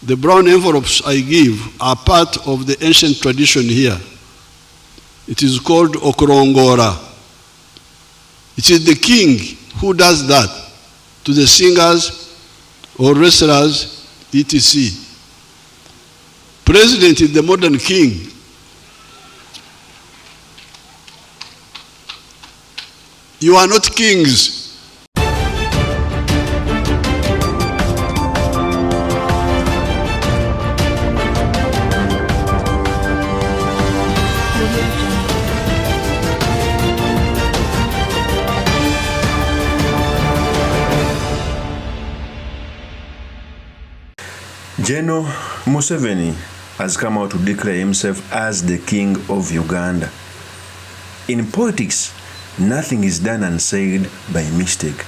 The brown envelopes I give are part of the ancient tradition here. It is called okurongora. It is the king who does that to the singers or wrestlers, etc. President is the modern king. You are not kings. General Museveni has come out to declare himself as the king of Uganda. In politics, nothing is done and said by mistake,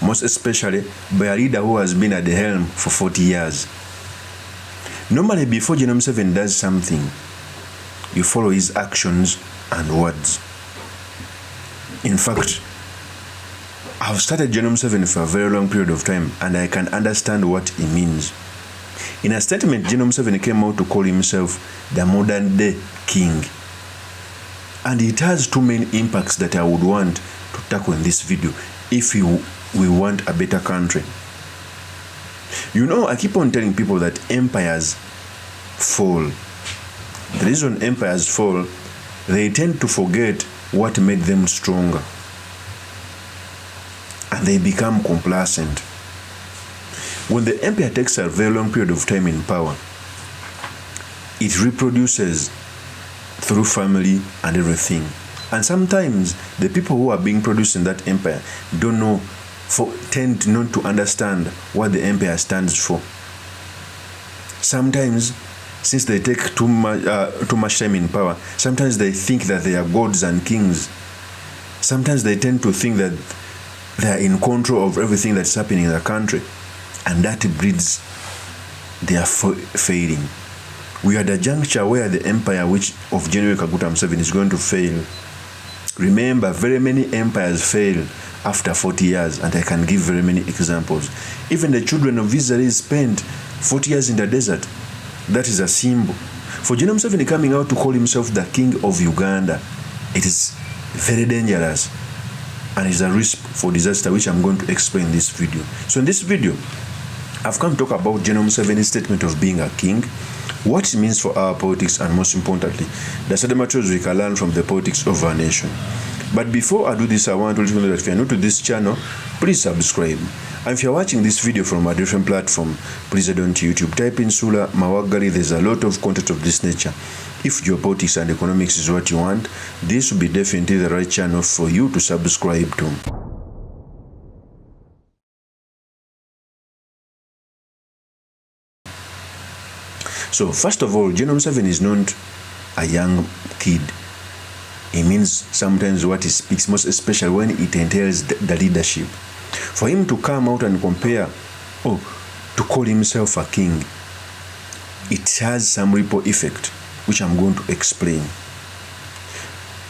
most especially by a leader who has been at the helm for 40 years. Normally, before General Museveni does something, you follow his actions and words. In fact, I've studied General Museveni for a very long period of time, and I can understand what he means. In a statement, General Museveni came out to call himself the modern-day king. And it has two main impacts that I would want to tackle in this video if we want a better country. You know, I keep on telling people that empires fall. The reason empires fall, they tend to forget what made them stronger. And they become complacent. When the empire takes a very long period of time in power, it reproduces through family and everything. And sometimes the people who are being produced in that empire tend not to understand what the empire stands for. Sometimes, since they take too much time in power, sometimes they think that they are gods and kings. Sometimes they tend to think that they are in control of everything that's happening in the country. And that breeds their failing. We are at a juncture where the empire of General Kaguta Museveni is going to fail. Remember, very many empires fail after 40 years, and I can give very many examples. Even the children of Israel spent 40 years in the desert. That is a symbol. For General Museveni coming out to call himself the king of Uganda, it is very dangerous and is a risk for disaster, which I'm going to explain in this video. So in this video, I've come to talk about General Museveni's statement of being a king, what it means for our politics, and most importantly, the certain materials we can learn from the politics of our nation. But before I do this, I want to let you know that if you're new to this channel, please subscribe. And if you're watching this video from a different platform, please head on to YouTube, type in Sula Mawagali. There's a lot of content of this nature. If your politics and economics is what you want, this will be definitely the right channel for you to subscribe to. So, first of all, General Museveni is not a young kid. It means sometimes what he speaks, most especially when it entails the leadership. For him to come out and to call himself a king, it has some ripple effect, which I'm going to explain.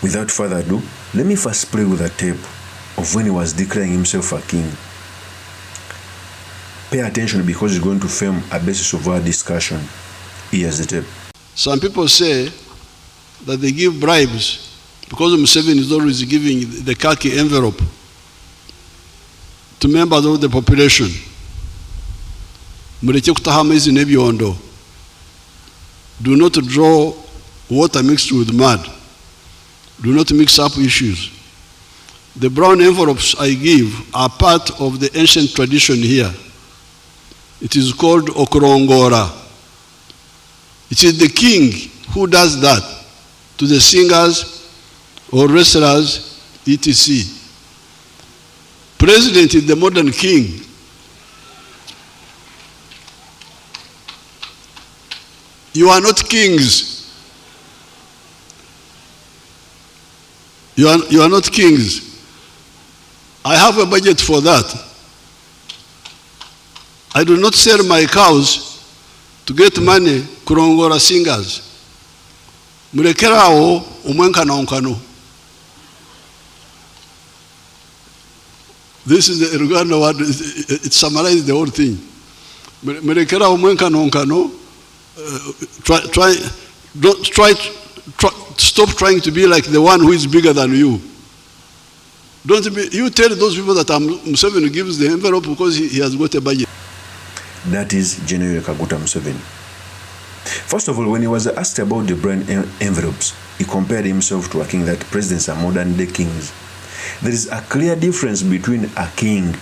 Without further ado, let me first play with a tape of when he was declaring himself a king. Pay attention because it's going to form a basis of our discussion. Here's the tape. Some people say that they give bribes because Museveni is always giving the khaki envelope to members of the population. Do not draw water mixed with mud. Do not mix up issues. The brown envelopes I give are part of the ancient tradition here. It is called okurongora. It is the king who does that to the singers or wrestlers, etc. President is the modern king. You are not kings. You are not kings. I have a budget for that. I do not sell my cows to get money kurongora singers. Murekerao umwenkano unkano. This is the Uganda word. It summarizes the whole thing. Merekera omwenkanonkano. Stop trying to be like the one who is bigger than you. You tell those people that Museveni gives the envelope because he has got a budget. That is General Kaguta Museveni. First of all, when he was asked about the brand envelopes, he compared himself to a king, that presidents are modern day kings. There is a clear difference between a king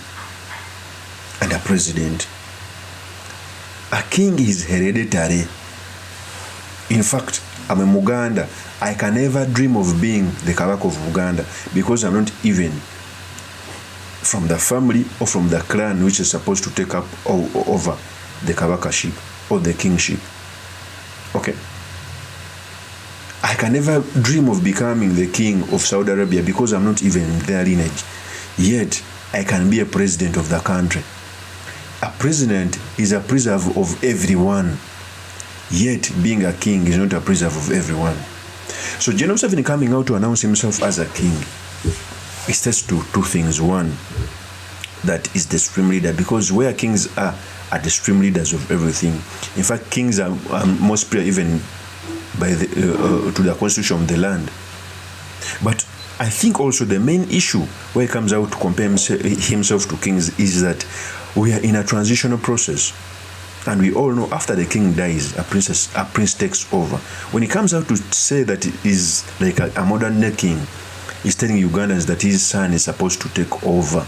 and a president. A king is hereditary. In fact, I'm a Muganda. I can never dream of being the Kabaka of Uganda because I'm not even from the family or from the clan which is supposed to take up over the Kabakaship or the kingship. Okay. I can never dream of becoming the king of Saudi Arabia because I'm not even in their lineage. Yet, I can be a president of the country. A president is a preserve of everyone. Yet, being a king is not a preserve of everyone. So, General Museveni coming out to announce himself as a king, it says two things. One, that is the supreme leader, because where kings are the supreme leaders of everything. In fact, kings are most superior even by to the constitution of the land. But I think also the main issue where he comes out to compare himself to kings is that we are in a transitional process. And we all know after the king dies, a prince takes over. When he comes out to say that he is like a modern day king, he's telling Ugandans that his son is supposed to take over.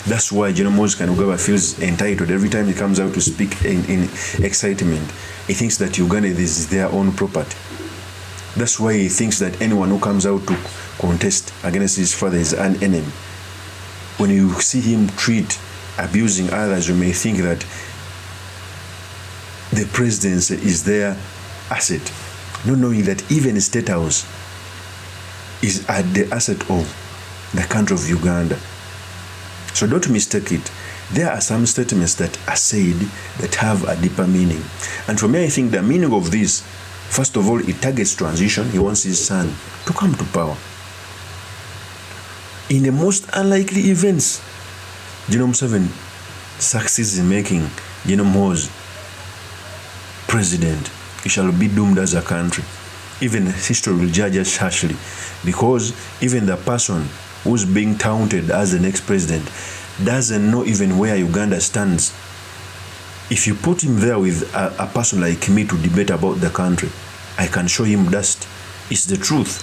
That's why General Moses Kainerugaba feels entitled every time he comes out to speak in excitement. He thinks that Uganda is their own property. That's why he thinks that anyone who comes out to contest against his father is an enemy. When you see him abusing others, you may think that the presidency is their asset, not knowing that even the State House is at the asset of the country of Uganda. So don't mistake it. There are some statements that are said that have a deeper meaning. And for me, I think the meaning of this, first of all, it targets transition. He wants his son to come to power. In the most unlikely events, General Museveni succeeds in making General Moses president, we shall be doomed as a country. Even history will judge us harshly, because even the person who's being touted as the next president doesn't know even where Uganda stands. If you put him there with a person like me to debate about the country, I can show him dust. It's the truth.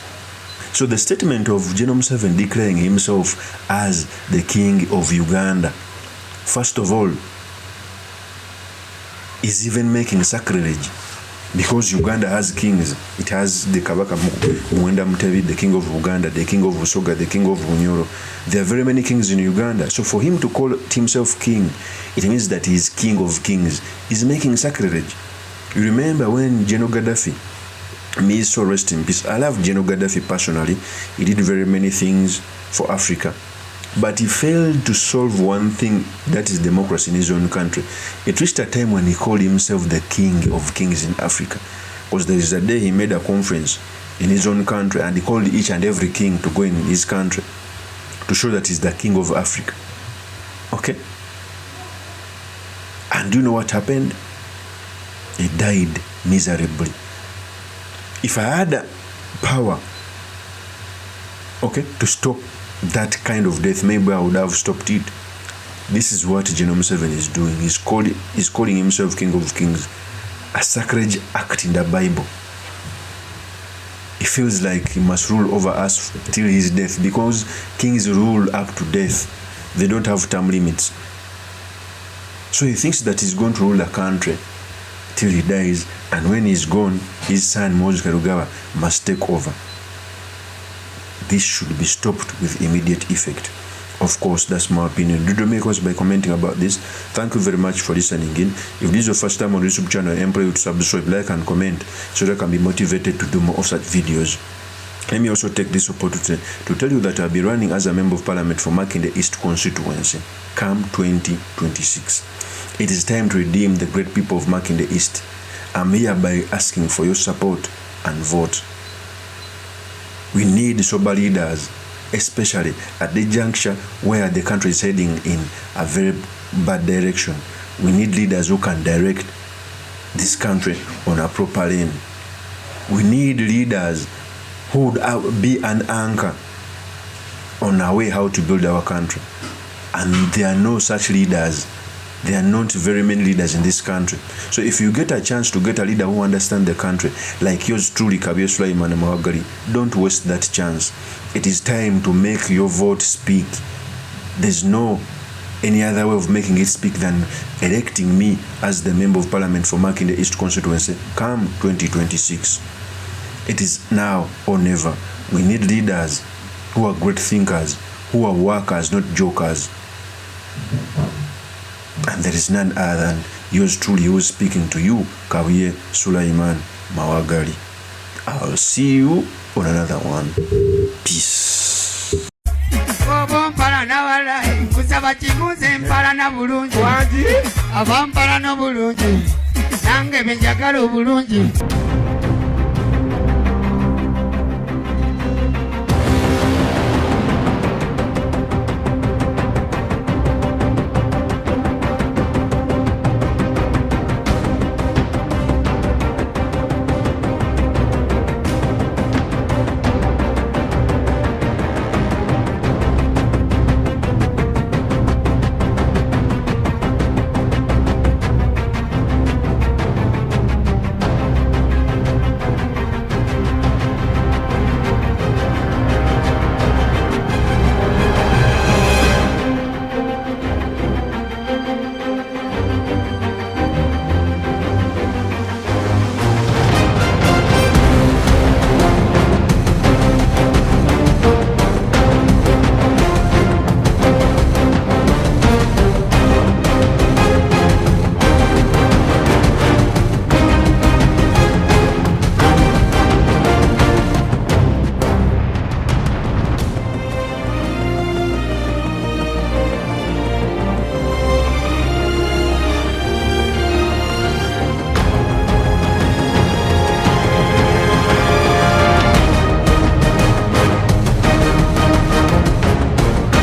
So the statement of General Museveni declaring himself as the king of Uganda, first of all, is even making sacrilege, because Uganda has kings. It has the Kabaka Mwenda Mutebi, the king of Uganda, the king of Busoga, the king of Bunyoro. There are very many kings in Uganda. So for him to call himself king, it means that he is king of kings. He's making sacrilege. You remember when General Gaddafi, may his soul rest in peace. I love General Gaddafi personally. He did very many things for Africa. But he failed to solve one thing, that is democracy in his own country. It reached a time when he called himself the king of kings in Africa. Because there is a day he made a conference in his own country and he called each and every king to go in his country to show that he's the king of Africa. Okay? And do you know what happened? He died miserably. If I had power, okay, to stop that kind of death, maybe I would have stopped it. This is what General Museveni is doing. He's calling himself King of Kings, a sacrilege act in the Bible. He feels like he must rule over us till his death, because kings rule up to death. They don't have term limits. So he thinks that he's going to rule the country till he dies, and when he's gone, his son Moses Kainerugaba must take over. This should be stopped with immediate effect. Of course, that's my opinion. Do make us by commenting about this. Thank you very much for listening in. If this is your first time on this YouTube channel, I implore you to subscribe, like, and comment so that I can be motivated to do more of such videos. Let me also take this opportunity to tell you that I'll be running as a Member of Parliament for Makinde East constituency come 2026. It is time to redeem the great people of Makinde East. I'm hereby asking for your support and vote. We need sober leaders, especially at the juncture where the country is heading in a very bad direction. We need leaders who can direct this country on a proper lane. We need leaders who would be an anchor on our way how to build our country. And there are no such leaders. There are not very many leaders in this country. So if you get a chance to get a leader who understands the country, like yours truly, Kabir Sulaiman Mawagali, don't waste that chance. It is time to make your vote speak. There's no any other way of making it speak than electing me as the Member of Parliament for Makinde East constituency come 2026. It is now or never. We need leaders who are great thinkers, who are workers, not jokers. And there is none other than yours truly who is speaking to you, Kabir Sulaiman Mawagali. I'll see you on another one. Peace. Kusaba kimuze mpala na bulungi wangi avampala no bulungi nange benjagala obulungi